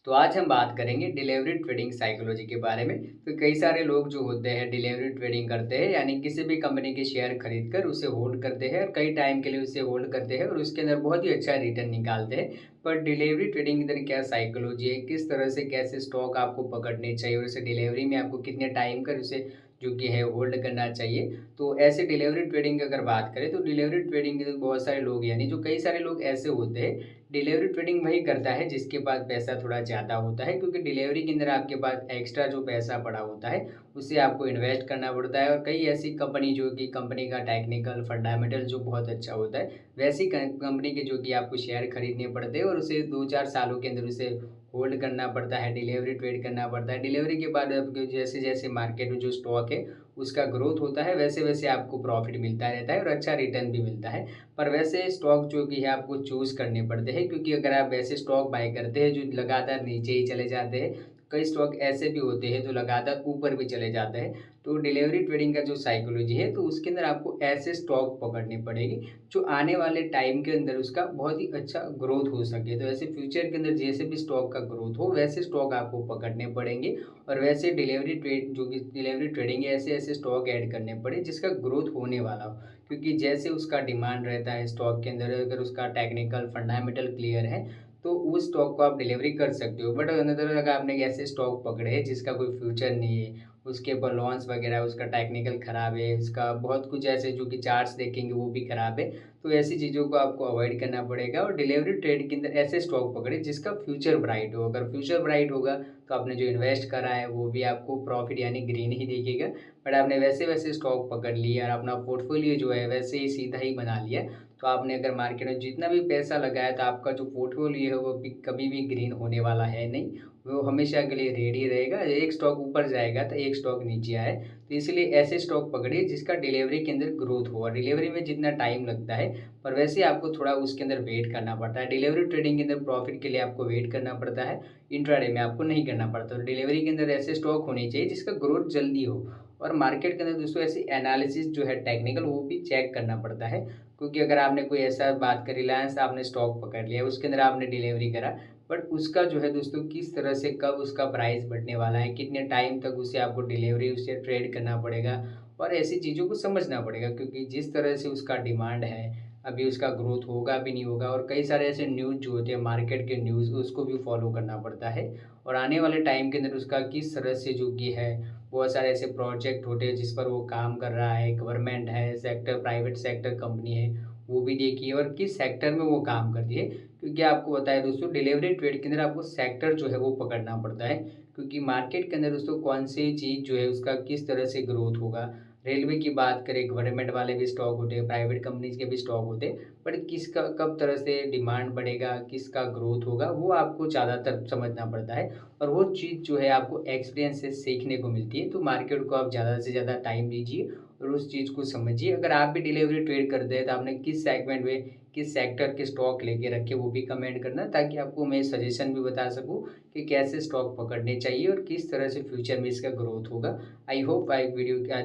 तो आज हम बात करेंगे डिलीवरी ट्रेडिंग साइकोलॉजी के बारे में। तो कई सारे लोग जो होते हैं डिलीवरी ट्रेडिंग करते हैं, यानी किसी भी कंपनी के शेयर खरीद कर उसे होल्ड करते हैं और कई टाइम के लिए उसे होल्ड करते हैं और उसके अंदर बहुत ही अच्छा रिटर्न निकालते हैं। पर डिलीवरी ट्रेडिंग के अंदर क्या साइकोलॉजी है, किस तरह से कैसे स्टॉक आपको पकड़ने चाहिए और उसे डिलीवरी में आपको कितने टाइम कर उसे जो कि है होल्ड करना चाहिए। तो ऐसे डिलीवरी ट्रेडिंग की अगर बात करें तो डिलीवरी ट्रेडिंग के बहुत सारे लोग, यानी जो कई सारे लोग ऐसे होते हैं, डिलीवरी ट्रेडिंग वही करता है जिसके पास पैसा थोड़ा ज़्यादा होता है, क्योंकि डिलीवरी के अंदर आपके पास एक्स्ट्रा जो पैसा पड़ा होता है उसे आपको इन्वेस्ट करना पड़ता है। और कई ऐसी कंपनी जो कि कंपनी का टेक्निकल फंडामेंटल जो बहुत अच्छा होता है, वैसी कंपनी के जो कि आपको शेयर खरीदने पड़ते हैं और उसे 2-4 सालों के अंदर उसे होल्ड करना पड़ता है, डिलीवरी ट्रेड करना पड़ता है। डिलीवरी के बाद आपके जैसे जैसे मार्केट में जो स्टॉक है उसका ग्रोथ होता है, वैसे वैसे आपको प्रॉफिट मिलता रहता है और अच्छा रिटर्न भी मिलता है। पर वैसे स्टॉक जो कि है आपको चूज़ करने पड़ते हैं, क्योंकि अगर आप वैसे स्टॉक बाय करते हैं जो लगातार नीचे ही चले जाते हैं, कई स्टॉक ऐसे भी होते हैं जो लगातार ऊपर भी चले जाते हैं। तो डिलीवरी ट्रेडिंग का जो साइकोलॉजी है, तो उसके अंदर आपको ऐसे स्टॉक पकड़ने पड़ेगी जो आने वाले टाइम के अंदर उसका बहुत ही अच्छा ग्रोथ हो सके। तो ऐसे फ्यूचर के अंदर जैसे भी स्टॉक का ग्रोथ हो वैसे स्टॉक आपको पकड़ने पड़ेंगे और वैसे डिलीवरी ट्रेड जो कि डिलीवरी ट्रेडिंग है, ऐसे ऐसे स्टॉक ऐड करने पड़े जिसका ग्रोथ होने वाला हो। क्योंकि जैसे उसका डिमांड रहता है स्टॉक के अंदर, अगर उसका टेक्निकल फंडामेंटल क्लियर है तो उस स्टॉक को आप डिलीवरी कर सकते हो। बट अनदर अगर आपने ऐसे स्टॉक पकड़े हैं जिसका कोई फ्यूचर नहीं है, उसके ऊपर लॉन्च वगैरह, उसका टेक्निकल खराब है, इसका बहुत कुछ ऐसे जो कि चार्ट्स देखेंगे वो भी खराब है, तो ऐसी चीज़ों को आपको अवॉइड करना पड़ेगा और डिलीवरी ट्रेड के अंदर ऐसे स्टॉक पकड़े जिसका फ्यूचर ब्राइट हो। अगर फ्यूचर ब्राइट होगा तो आपने जो इन्वेस्ट करा है वो भी आपको प्रॉफिट यानी ग्रीन ही दिखेगा। बट आपने वैसे-वैसे स्टॉक पकड़ लिए और अपना पोर्टफोलियो जो है वैसे ही सीधा ही बना लिया, तो आपने अगर मार्केट में जितना भी पैसा लगाया तो आपका जो पोर्टफोलियो है वो भी कभी भी ग्रीन होने वाला है नहीं। वो हमेशा के लिए रेडी रहेगा। एक स्टॉक ऊपर जाएगा तो एक स्टॉक नीचे आए। तो इसलिए ऐसे स्टॉक पकड़िए जिसका डिलीवरी के अंदर ग्रोथ हो, और डिलीवरी में जितना टाइम लगता है, पर वैसे आपको थोड़ा उसके अंदर वेट करना पड़ता है। डिलीवरी ट्रेडिंग के अंदर प्रॉफिट के लिए आपको वेट करना पड़ता है, इंट्राडे में आपको नहीं करना पड़ता। तो डिलीवरी के अंदर ऐसे स्टॉक होने चाहिए जिसका ग्रोथ जल्दी हो। और मार्केट के अंदर दोस्तों ऐसी एनालिसिस जो है टेक्निकल, वो भी चेक करना पड़ता है। क्योंकि अगर आपने कोई ऐसा बात करी, रिलायंस आपने स्टॉक पकड़ लिया, उसके अंदर आपने डिलीवरी करा, बट उसका जो है दोस्तों किस तरह से कब उसका प्राइस बढ़ने वाला है, कितने टाइम तक उसे आपको डिलीवरी उसे ट्रेड करना पड़ेगा और ऐसी चीज़ों को समझना पड़ेगा। क्योंकि जिस तरह से उसका डिमांड है, अभी उसका ग्रोथ होगा भी नहीं होगा, और कई सारे ऐसे न्यूज़ जो होते हैं मार्केट के न्यूज़, उसको भी फॉलो करना पड़ता है। और आने वाले टाइम के अंदर उसका किस तरह से जो कि है, बहुत सारे ऐसे प्रोजेक्ट होते हैं जिस पर वो काम कर रहा है, गवर्नमेंट है, सेक्टर प्राइवेट सेक्टर कंपनी है, वो भी देखिए और किस सेक्टर में वो काम करती है। क्योंकि आपको पता है दोस्तों डिलीवरी ट्रेड के अंदर आपको सेक्टर जो है वो पकड़ना पड़ता है। क्योंकि मार्केट के अंदर दोस्तों कौन सी चीज़ जो है उसका किस तरह से ग्रोथ होगा। रेलवे की बात करें, गवर्नमेंट वाले भी स्टॉक होते हैं, प्राइवेट कंपनीज के भी स्टॉक होते हैं, बट किसका कब तरह से डिमांड बढ़ेगा, किसका ग्रोथ होगा, वो आपको ज़्यादातर समझना पड़ता है। और वो चीज़ जो है आपको एक्सपीरियंस से सीखने को मिलती है। तो मार्केट को आप ज़्यादा से ज़्यादा टाइम दीजिए और उस चीज़ को समझिए। अगर आप भी डिलीवरी ट्रेड करते हैं तो आपने किस सेगमेंट में, किस सेक्टर के स्टॉक लेके रखे, वो भी कमेंट करना, ताकि आपको मैं सजेशन भी बता सकूँ कि कैसे स्टॉक पकड़ने चाहिए और किस तरह से फ्यूचर में इसका ग्रोथ होगा। आई होप आज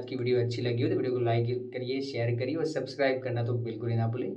की वीडियो अच्छी लगी हो तो वीडियो को लाइक करिए, शेयर करिए और सब्सक्राइब करना तो बिल्कुल ही ना भूलें।